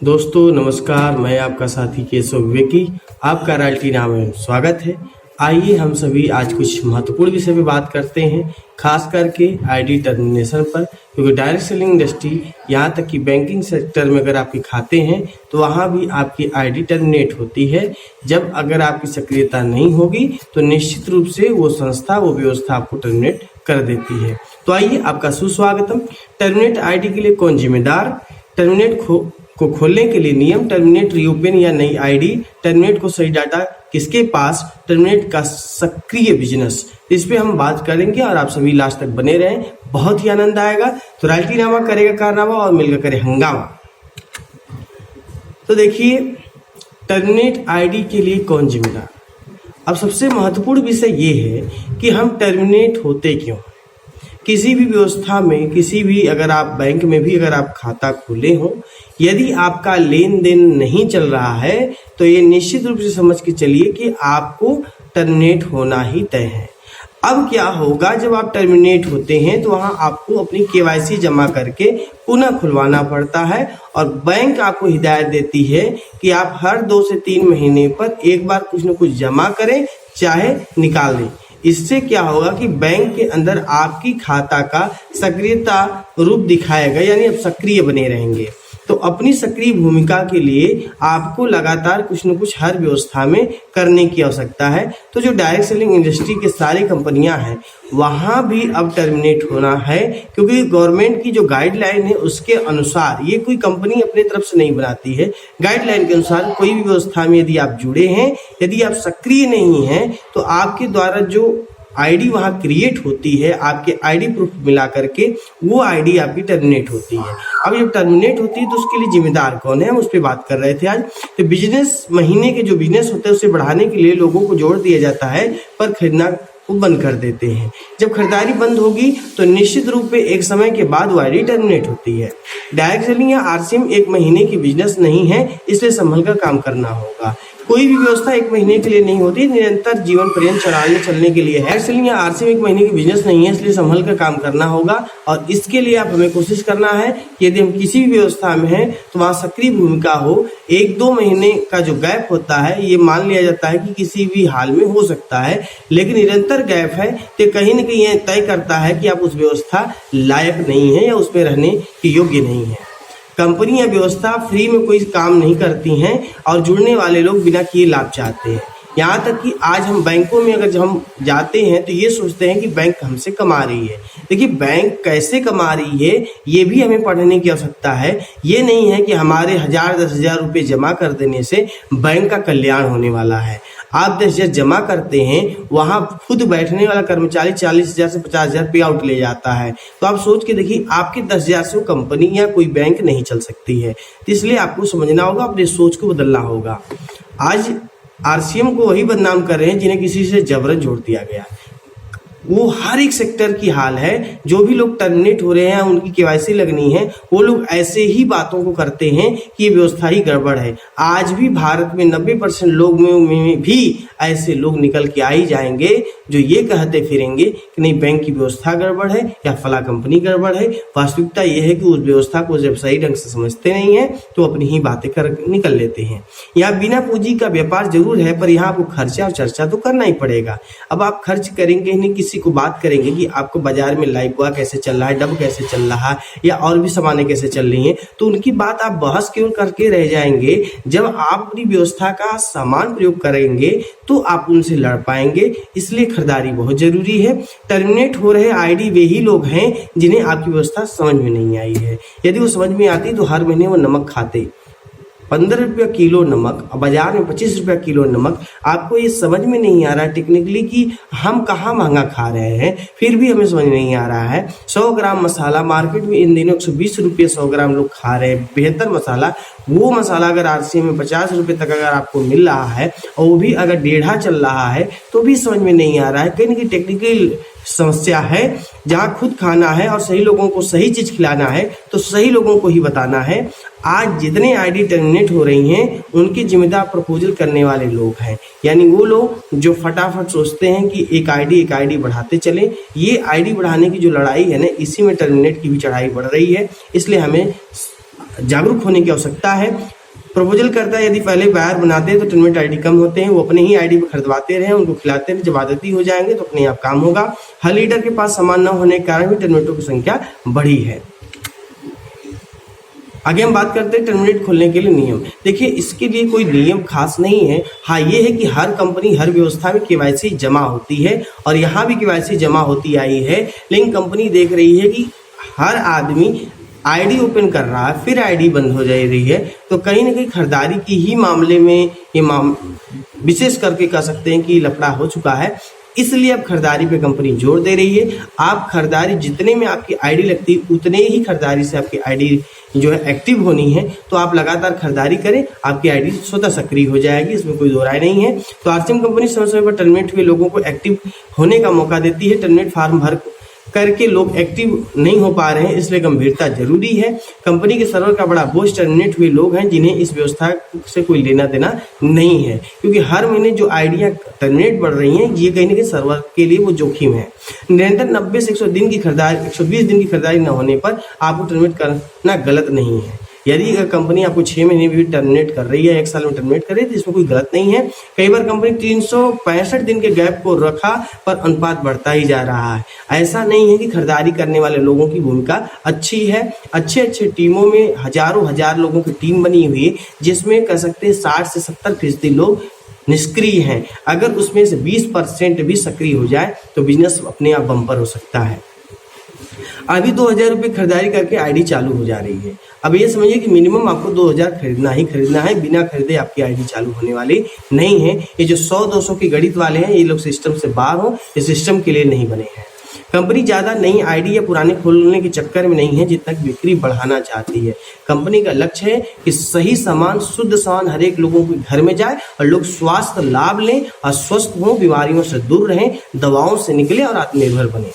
दोस्तों नमस्कार, मैं आपका साथी केशव विवेकी आपका रॉयल्टी नाम में स्वागत है। आइए हम सभी आज कुछ महत्वपूर्ण विषय पे बात करते हैं, खास करके आईडी टर्मिनेशन पर, क्योंकि डायरेक्ट सेलिंग इंडस्ट्री यहाँ तक कि बैंकिंग सेक्टर में अगर आपके खाते हैं तो वहाँ भी आपकी आईडी टर्मिनेट होती है। जब अगर आपकी सक्रियता नहीं होगी तो निश्चित रूप से वो संस्था वो व्यवस्था आपको टर्मिनेट कर देती है। तो आइए आपका सुस्वागतम। टर्मिनेट आईडी के लिए कौन जिम्मेदार, टर्मिनेट को खोलने के लिए नियम, टर्मिनेट रीओपन या नई आईडी, टर्मिनेट को सही डाटा किसके पास, टर्मिनेट का सक्रिय बिजनेस, इस पे हम बात करेंगे और आप सभी लास्ट तक बने रहें, बहुत ही आनंद आएगा। तो रॉयल्टी नामा करेगा कारनामा और मिलकर करे हंगामा। तो देखिए, टर्मिनेट आईडी के लिए कौन जिम्मेदार। अब सबसे महत्वपूर्ण विषय ये है कि हम टर्मिनेट होते क्यों। किसी भी व्यवस्था में, किसी भी अगर आप बैंक में भी अगर आप खाता खोले हो, यदि आपका लेन देन नहीं चल रहा है तो ये निश्चित रूप से समझ के चलिए कि आपको टर्मिनेट होना ही तय है। अब क्या होगा, जब आप टर्मिनेट होते हैं तो वहां आपको अपनी केवाईसी जमा करके पुनः खुलवाना पड़ता है और बैंक आपको हिदायत देती है कि आप हर 2 से 3 महीने पर एक बार कुछ न कुछ जमा करें, चाहे निकाल दें। इससे क्या होगा कि बैंक के अंदर आपकी खाता का सक्रियता रूप दिखाएगा, यानी आप सक्रिय बने रहेंगे। तो अपनी सक्रिय भूमिका के लिए आपको लगातार कुछ न कुछ हर व्यवस्था में करने की आवश्यकता है। तो जो डायरेक्ट सेलिंग इंडस्ट्री के सारी कंपनियां हैं वहां भी अब टर्मिनेट होना है, क्योंकि गवर्नमेंट की जो गाइडलाइन है उसके अनुसार, ये कोई कंपनी अपने तरफ से नहीं बनाती है, गाइडलाइन के अनुसार कोई भी व्यवस्था में यदि आप जुड़े हैं, यदि आप सक्रिय नहीं हैं तो आपके द्वारा जो आईडी वहां क्रिएट होती है, आपके आईडी प्रूफ मिला करके वो आईडी आपकी टर्मिनेट होती है। अब जब टर्मिनेट होती है तो उसके लिए जिम्मेदार कौन है, हम उस पर बात कर रहे थे आज। तो बिजनेस, महीने के जो बिजनेस होते हैं उसे बढ़ाने के लिए लोगों को जोड़ दिया जाता है, पर खरीदना वो बंद कर देते हैं। जब खरीदारी बंद होगी तो निश्चित रूप से एक समय के बाद वो आईडी टर्मिनेट होती है। डायरेक्ट सेलिंग या आरसीएम 1 महीने की बिजनेस नहीं है, इसलिए संभल कर काम करना होगा। कोई भी व्यवस्था 1 महीने के लिए नहीं होती, निरंतर जीवन पर्यंत चलने के लिए है। डायरेक्ट सेलिंग या आरसीएम 1 महीने की बिजनेस नहीं है, इसलिए संभल कर काम करना होगा। और इसके लिए आप हमें कोशिश करना है कि यदि हम किसी भी व्यवस्था में हैं तो वहाँ सक्रिय भूमिका हो। 1-2 महीने का जो गैप होता है ये मान लिया जाता है कि किसी भी हाल में हो सकता है, लेकिन निरंतर गैप है तो कहीं न कहीं यह तय करता है कि आप उस व्यवस्था लायक नहीं है या उसमें रहने के योग्य नहीं है। कंपनी या व्यवस्था फ्री में कोई काम नहीं करती हैं और जुड़ने वाले लोग बिना किए लाभ चाहते हैं। यहाँ तक कि आज हम बैंकों में अगर जब हम जाते हैं तो ये सोचते हैं कि बैंक हमसे कमा रही है। देखिए, बैंक कैसे कमा रही है ये भी हमें पढ़ने की आवश्यकता है। ये नहीं है कि हमारे 1000-10,000 रुपये जमा कर देने से बैंक का कल्याण होने वाला है। आप 10,000 जमा करते हैं, वहाँ खुद बैठने वाला कर्मचारी 40,000 से 50,000 पे आउट ले जाता है। तो आप सोच के देखिए, आपके 10,000 से वो कंपनी या कोई बैंक नहीं चल सकती है। तो इसलिए आपको समझना होगा, अपनी सोच को बदलना होगा। आज आरसीएम को वही बदनाम कर रहे हैं जिन्हें किसी से जबरन जोड़ दिया गया। वो हर एक सेक्टर की हाल है। जो भी लोग टर्मिनेट हो रहे हैं, उनकी केवाईसी लगनी है, वो लोग ऐसे ही बातों को करते हैं कि ये व्यवस्था ही गड़बड़ है। आज भी भारत में 90% लोग में भी ऐसे लोग निकल के आ ही जाएंगे जो ये कहते फिरेंगे कि नहीं, बैंक की व्यवस्था गड़बड़ है या फला कंपनी गड़बड़ है। वास्तविकता ये है कि उस व्यवस्था को जब सही ढंग से समझते नहीं है तो अपनी ही बातें कर निकल लेते हैं। यहाँ बिना पूंजी का व्यापार जरूर है, पर यहाँ आपको खर्चा और चर्चा तो करना ही पड़ेगा। अब आप खर्च करेंगे नहीं, किसी को बात करेंगे कि आपको बाजार में लाइफबॉय कैसे चल रहा है, डब कैसे चल रहा है या और भी सामानें कैसे चल रही हैं, तो उनकी बात आप बहस केवल करके रह जाएंगे। जब आप अपनी व्यवस्था का समान प्रयोग करेंगे तो आप उनसे लड़ पाएंगे। इसलिए खरीदारी बहुत जरूरी है। टर्मिनेट हो रहे आईडी वे ही लोग हैं जिन्हें आपकी व्यवस्था समझ में नहीं आई है। यदि वो समझ में आती तो हर महीने वो नमक खाते। 15 रुपया किलो नमक, बाजार में 25 रुपया किलो नमक। आपको ये समझ में नहीं आ रहा है टेक्निकली कि हम कहाँ महंगा खा रहे हैं, फिर भी हमें समझ नहीं आ रहा है। 100 ग्राम मसाला मार्केट में इन दिनों 120 रुपये 100 ग्राम लोग खा रहे हैं, बेहतर मसाला। वो मसाला अगर आरसीएम में 50 रुपये तक अगर आपको मिल रहा है और वो भी अगर 1.5 चल रहा है तो भी समझ में नहीं आ रहा है। कहीं ना कहीं टेक्निकल समस्या है। जहाँ खुद खाना है और सही लोगों को सही चीज खिलाना है तो सही लोगों को ही बताना है। आज जितने आईडी टर्मिनेट हो रही हैं उनकी जिम्मेदार प्रपोजल करने वाले लोग हैं, यानी वो लोग जो फटाफट सोचते हैं कि एक आईडी बढ़ाते चले। ये आईडी बढ़ाने की जो लड़ाई है ना, इसी में टर्मिनेट की भी चढ़ाई बढ़ रही है। इसलिए हमें जागरूक होने की आवश्यकता है। प्रपोजल करता है यदि पहले बायर बनाते हैं तो टर्मिनेट आईडी कम होते हैं, वो अपने ही आईडी पे खरीदवाते रहे, उनको खिलाते रहे, जब आदती हो जाएंगे तो अपने आप काम होगा। हर लीडर के पास सामान न होने के कारण भी टर्मिनेटों की संख्या बढ़ी है। आगे हम बात करते हैं टर्मिनेट खोलने के लिए नियम। देखिए इसके लिए कोई नियम खास नहीं है। हाँ ये है कि हर कंपनी हर व्यवस्था में केवाईसी जमा होती है और यहाँ भी केवाईसी जमा होती आई है, लेकिन कंपनी देख रही है कि हर आदमी आईडी ओपन कर रहा है फिर आईडी बंद हो जा रही है, तो कहीं ना कहीं खरीदारी की ही मामले में ये विशेष करके कह सकते हैं कि लफड़ा हो चुका है। इसलिए अब खरीदारी पे कंपनी जोर दे रही है। आप खरीदारी जितने में आपकी आईडी लगती है उतने ही खरीदारी से आपकी आईडी जो है एक्टिव होनी है, तो आप लगातार खरीदारी करें, आपकी आईडी स्वतः सक्रिय हो जाएगी, इसमें कोई दो राय नहीं है। तो आरसीएम कंपनी समय समय पर टर्मिनेट हुए लोगों को एक्टिव होने का मौका देती है। टर्मिनेट फार्म भर करके लोग एक्टिव नहीं हो पा रहे हैं, इसलिए गंभीरता जरूरी है। कंपनी के सर्वर का बड़ा बोझ टर्मिनेट हुए लोग हैं जिन्हें इस व्यवस्था से कोई लेना देना नहीं है, क्योंकि हर महीने जो आईडियां टर्मिनेट बढ़ रही हैं ये कहीं ना कहीं सर्वर के लिए वो जोखिम है। निरंतर 90 से 120 दिन की खरीदारी न होने पर आपको टर्मिनेट करना गलत नहीं है। यदि अगर कंपनी आपको 6 महीने भी टर्मिनेट कर रही है, 1 साल में टर्मिनेट कर रही है, तो इसमें कोई गलत नहीं है। कई बार कंपनी 365 दिन के गैप को रखा पर अनुपात बढ़ता ही जा रहा है। ऐसा नहीं है कि खरीदारी करने वाले लोगों की भूमिका अच्छी है। अच्छे टीमों में हजार लोगों की टीम बनी हुई है, जिसमें कह सकते हैं 60 से 70% लोग निष्क्रिय हैं। अगर उसमें से 20% भी सक्रिय हो जाए तो बिजनेस अपने आप बम्पर हो सकता है। अभी 2000 रुपये खरीदारी करके आईडी चालू हो जा रही है। अब ये समझिए कि मिनिमम आपको 2000 खरीदना है, बिना खरीदे आपकी आईडी चालू होने वाली नहीं है। ये जो 100-200 के गणित वाले हैं ये लोग सिस्टम से बाहर हो, ये सिस्टम के लिए नहीं बने हैं। कंपनी ज़्यादा नई आईडी या पुराने खोलने के चक्कर में नहीं है जितना कि बिक्री बढ़ाना चाहती है। कंपनी का लक्ष्य है कि सही सामान, शुद्ध सामान हर एक लोगों के घर में जाए और लोग स्वास्थ्य लाभ लें और स्वस्थ हों, बीमारियों से दूर रहें, दवाओं से निकले और आत्मनिर्भर बने।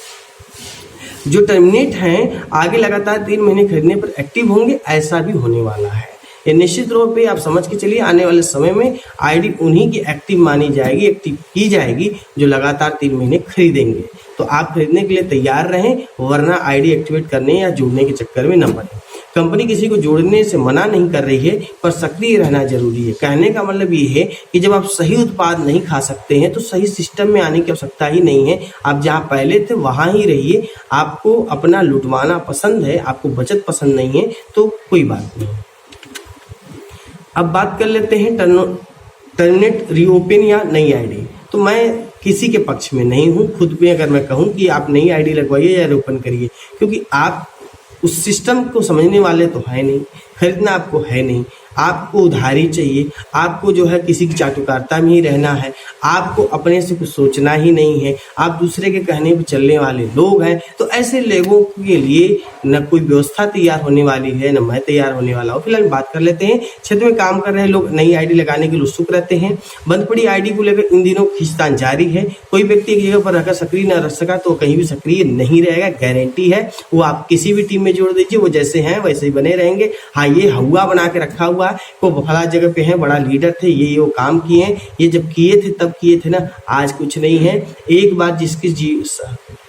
जो टर्मिनेट हैं आगे लगातार 3 महीने खरीदने पर एक्टिव होंगे, ऐसा भी होने वाला है। ये निश्चित रूप पे आप समझ के चलिए आने वाले समय में आईडी उन्हीं की एक्टिव मानी जाएगी, एक्टिव की जाएगी जो लगातार 3 महीने खरीदेंगे। तो आप खरीदने के लिए तैयार रहें, वरना आईडी एक्टिवेट करने या जोड़ने के चक्कर में न पड़े। कंपनी किसी को जोड़ने से मना नहीं कर रही है, पर सक्रिय रहना जरूरी है। कहने का मतलब ये है कि जब आप सही उत्पाद नहीं खा सकते हैं तो सही सिस्टम में आने की आवश्यकता ही नहीं है। आप जहाँ पहले थे वहाँ ही रहिए। आपको अपना लुटवाना पसंद है, आपको बचत पसंद नहीं है, तो कोई बात नहीं। अब बात कर लेते हैं टर्मिनेट रीओपन या नई आईडी। तो मैं किसी के पक्ष में नहीं हूँ। खुद में अगर मैं कहूँ कि आप नई आईडी लगवाइए या रीओपन करिए, क्योंकि आप उस सिस्टम को समझने वाले तो है नहीं, खरीदना आपको है नहीं, आपको उधारी चाहिए, आपको जो है किसी की चाटुकारिता में ही रहना है, आपको अपने से कुछ सोचना ही नहीं है, आप दूसरे के कहने पर चलने वाले लोग हैं। तो ऐसे लोगों के लिए न कोई व्यवस्था तैयार होने वाली है, न मैं तैयार होने वाला हूँ। फिलहाल बात कर लेते हैं। क्षेत्र में काम कर रहे लोग नई आईडी लगाने के लिए उत्सुक रहते हैं। बंद पड़ी आईडी को लेकर इन दिनों खींचतान जारी है। कोई व्यक्ति एक जगह पर रहकर सक्रिय न रह सका तो कहीं भी सक्रिय नहीं रहेगा, गारंटी है। वो आप किसी भी टीम में जोड़ दीजिए, वो जैसे हैं वैसे ही बने रहेंगे। हाँ ये हुआ बना के रखा हुआ है, वो फला जगह पे हैं, बड़ा लीडर थे, ये वो काम किए हैं, ये जब किए थे तब किए थे ना, आज कुछ नहीं है। एक बार जिसके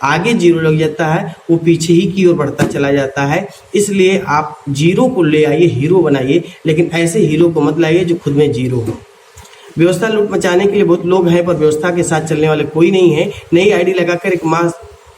आगे जीरो लग जाता है वो पीछे ही की ओर बढ़ता चला जाता है। इसलिए आप जीरो को ले आइए, हीरो बनाइए, लेकिन ऐसे हीरो को मत लाइए जो खुद में जीरो हो। व्यवस्था लूट मचाने के लिए बहुत लोग हैं, पर व्यवस्था के साथ चलने वाले कोई नहीं है। नई आईडी लगाकर 1 माह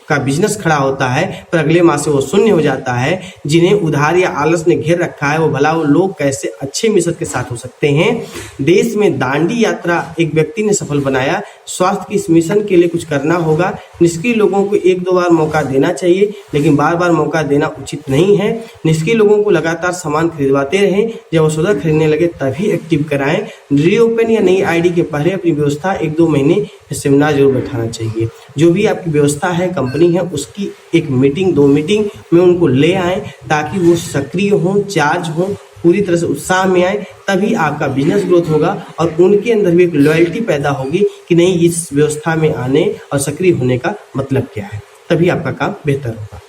का बिजनेस खड़ा होता है, पर अगले माह से वो शून्य हो जाता है। जिन्हें उधार या आलस ने घेर रखा है, वो भला वो लोग कैसे अच्छे मिशन के साथ हो सकते हैं। देश में दांडी यात्रा एक व्यक्ति ने सफल बनाया। स्वास्थ्य की इस मिशन के लिए कुछ करना होगा। निष्क्रिय लोगों को 1-2 बार मौका देना चाहिए, लेकिन बार-बार मौका देना उचित नहीं है। निष्क्रिय लोगों को लगातार सामान खरीदवाते रहें, जब वो स्वतः खरीदने लगे तभी एक्टिव कराएं। रीओपन या नई आईडी के पहले अपनी व्यवस्था 1-2 महीने सेमिनार जरूर बैठाना चाहिए। जो भी आपकी व्यवस्था है, कंपनी है, उसकी 1 मीटिंग 2 मीटिंग में उनको ले आएं, ताकि वो सक्रिय हों, चार्ज हों, पूरी तरह से उत्साह में आए। तभी आपका बिजनेस ग्रोथ होगा और उनके अंदर भी एक लॉयल्टी पैदा होगी कि नहीं, इस व्यवस्था में आने और सक्रिय होने का मतलब क्या है। तभी आपका काम बेहतर होगा।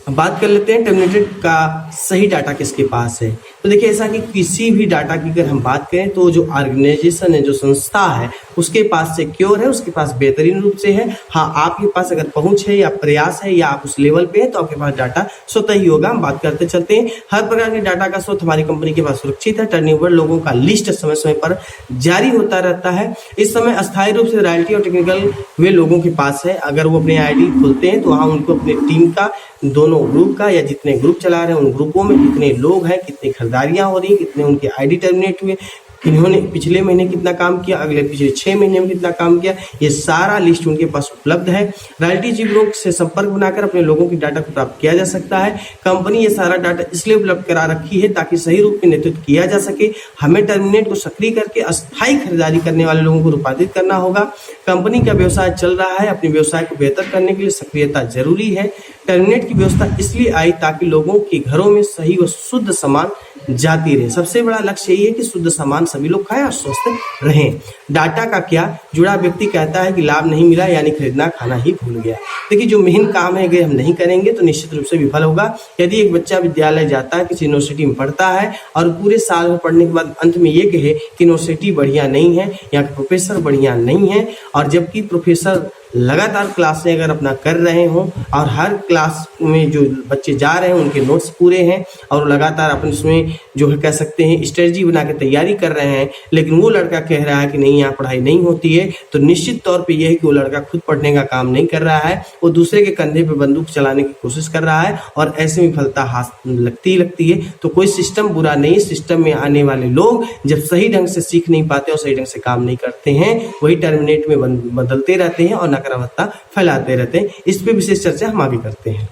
अब बात कर लेते हैं टर्मिनेटेड का सही डाटा किसके पास है। तो देखिए ऐसा कि किसी भी डाटा की अगर हम बात करें तो जो ऑर्गेनाइजेशन है, जो संस्था है, उसके पास सिक्योर है, उसके पास बेहतरीन रूप से है। हाँ, आपके पास अगर पहुंच है या प्रयास है या आप उस लेवल पे है तो आपके पास डाटा स्वतः ही होगा। हम बात करते चलते हैं। हर प्रकार के डाटा का स्रोत हमारी कंपनी के पास सुरक्षित है। टर्नओवर लोगों का लिस्ट समय समय पर जारी होता रहता है। इस समय अस्थायी रूप से रॉयल्टी और टेक्निकल वे लोगों के पास है। अगर वो अपने आईडी खोलते हैं तो वहाँ उनको अपने टीम का, दोनों ग्रुप का या जितने ग्रुप चला रहे हैं उन ग्रुपों में कितने लोग हैं, कितनी खरीदारियां हो रही हैं, कितने उनके आईडी टर्मिनेट हुए, इन्होंने पिछले महीने कितना काम किया, अगले पिछले 6 महीने में कितना काम किया, ये सारा लिस्ट उनके पास उपलब्ध है। रॉयल्टी जीवरों से संपर्क बनाकर अपने लोगों की डाटा को प्राप्त किया जा सकता है। कंपनी ये सारा डाटा इसलिए उपलब्ध करा रखी है ताकि सही रूप में नेतृत्व किया जा सके। हमें टर्मिनेट को सक्रिय करके अस्थायी खरीदारी करने वाले लोगों को रूपांतरित करना होगा। कंपनी का व्यवसाय चल रहा है, अपने व्यवसाय को बेहतर करने के लिए सक्रियता जरूरी है। टर्मिनेट की व्यवस्था इसलिए आई ताकि लोगों के घरों में सही व शुद्ध सामान जाती रहे। सबसे बड़ा लक्ष्य यही है कि शुद्ध सामान सभी लोग खाएं और स्वस्थ रहें। डाटा का क्या, जुड़ा व्यक्ति कहता है कि लाभ नहीं मिला यानी खरीदना खाना ही भूल गया। देखिए, जो मेन काम है अगर हम नहीं करेंगे तो निश्चित रूप से विफल होगा। यदि एक बच्चा विद्यालय जाता है, किसी यूनिवर्सिटी में पढ़ता है और पूरे साल में पढ़ने के बाद अंत में ये कहे कि यूनिवर्सिटी बढ़िया नहीं है, यहाँ के प्रोफेसर बढ़िया नहीं है, और जबकि प्रोफेसर लगातार क्लासें अगर अपना कर रहे हों और हर क्लास में जो बच्चे जा रहे हैं उनके नोट्स पूरे हैं और लगातार अपन उसमें जो है कह सकते हैं स्ट्रेटजी बना के तैयारी कर रहे हैं, लेकिन वो लड़का कह रहा है कि नहीं यहाँ पढ़ाई नहीं होती है, तो निश्चित तौर पे यह है कि वो लड़का खुद पढ़ने का काम नहीं कर रहा है, वो दूसरे के कंधे पे बंदूक चलाने की कोशिश कर रहा है और ऐसे में विफलता हाथ लगती है। तो कोई सिस्टम बुरा नहीं, सिस्टम में आने वाले लोग जब सही ढंग से सीख नहीं पाते और सही ढंग से काम नहीं करते हैं, वही टर्मिनेट में बदलते रहते हैं और नकारात्मकता फैलाते रहते हैं। इस पे विशेष चर्चा हम आगे करते हैं।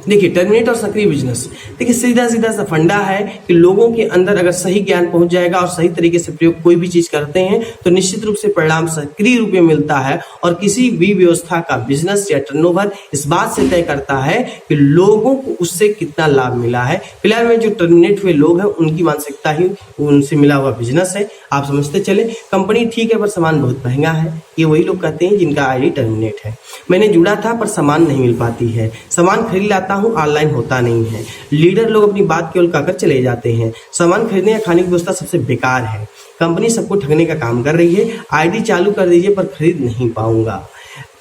देखिए, टर्मिनेट और सक्रिय बिजनेस, देखिए सीधा सा फंडा है कि लोगों के अंदर अगर सही ज्ञान पहुंच जाएगा और सही तरीके से प्रयोग कोई भी चीज करते हैं तो निश्चित रूप से परिणाम सक्रिय रूप में मिलता है। और किसी भी व्यवस्था का बिजनेस या टर्नओवर इस बात से तय करता है कि लोगों को उससे कितना लाभ मिला है। फिलहाल में जो टर्मिनेट हुए लोग हैं उनकी मानसिकता ही उनसे मिला हुआ बिजनेस है। आप समझते चले, कंपनी ठीक है पर सामान बहुत महंगा है, ये वही लोग कहते हैं जिनका आईडी टर्मिनेट है। मैंने जुड़ा था पर सामान नहीं मिल पाती है, सामान खरीद लाता हूँ ऑनलाइन होता नहीं है, लीडर लोग अपनी बात केवल कहकर चले जाते हैं, सामान खरीदने या खाने की व्यवस्था सबसे बेकार है, कंपनी सबको ठगने का काम कर रही है, आईडी चालू कर दीजिए पर खरीद नहीं पाऊंगा,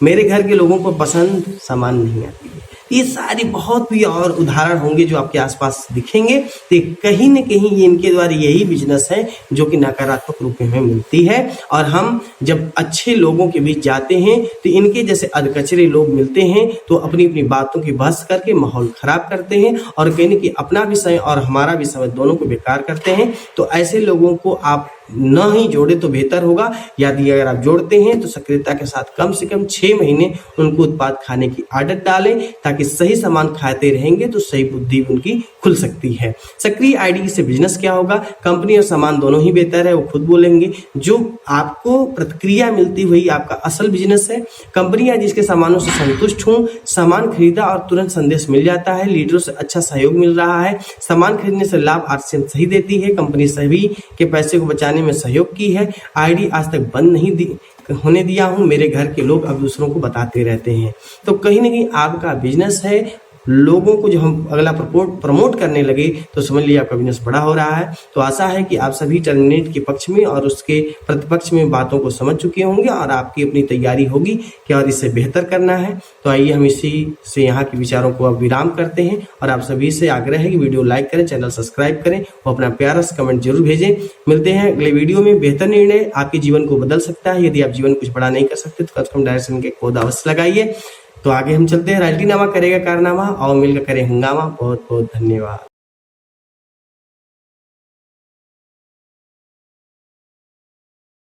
मेरे घर के लोगों को पसंद सामान नहीं आती है। ये सारी बहुत भी और उदाहरण होंगे जो आपके आसपास दिखेंगे। तो कहीं न कहीं ये इनके द्वारा यही बिजनेस है जो कि नकारात्मक रूप में हमें मिलती है। और हम जब अच्छे लोगों के बीच जाते हैं तो इनके जैसे अधकचरे लोग मिलते हैं तो अपनी अपनी बातों की बहस करके माहौल खराब करते हैं और कहीं न कहीं अपना भी समय और हमारा भी समय दोनों को बेकार करते हैं। तो ऐसे लोगों को आप न ही जोड़े तो बेहतर होगा। यदि अगर आप जोड़ते हैं तो सक्रियता के साथ कम से कम 6 महीने उनको उत्पाद खाने की आदत डालें ताकि सही सामान खाते रहेंगे तो सही बुद्धि उनकी खुल सकती है। सक्रिय आईडी से बिजनेस क्या होगा, कंपनी और सामान दोनों ही बेहतर है, वो खुद बोलेंगे। जो आपको प्रतिक्रिया मिलती हुई आपका असल बिजनेस है। कंपनी या जिसके सामानों से संतुष्ट हूँ, सामान खरीदा और तुरंत संदेश मिल जाता है, लीडरों से अच्छा सहयोग मिल रहा है, सामान खरीदने से लाभ आरसीएम सही देती है, कंपनी सभी के पैसे को बचाने में सहयोग की है, आईडी आज तक बंद नहीं होने दिया हूं, मेरे घर के लोग अब दूसरों को बताते रहते हैं। तो कहीं ना कहीं आपका बिजनेस है, लोगों को जो हम अगला प्रमोट करने लगे तो समझ लीजिए आपका बिजनेस बड़ा हो रहा है। तो आशा है कि आप सभी टर्मिनेट के पक्ष में और उसके प्रतिपक्ष में बातों को समझ चुके होंगे और आपकी अपनी तैयारी होगी कि और इसे बेहतर करना है। तो आइए हम इसी से यहाँ के विचारों को अब विराम करते हैं और आप सभी से आग्रह है कि वीडियो लाइक करें, चैनल सब्सक्राइब करें और अपना प्यारा सा कमेंट जरूर भेजें। मिलते हैं अगले वीडियो में। बेहतर निर्णय आपके जीवन को बदल सकता है। यदि आप जीवन कुछ बड़ा नहीं कर सकते तो कम से कम डायरेक्शन के पौधा अवश्य लगाइए। तो आगे हम चलते हैं। रॉयल्टी नामा करेगा कारनामा और मिलकर करें हंगामा। बहुत बहुत धन्यवाद।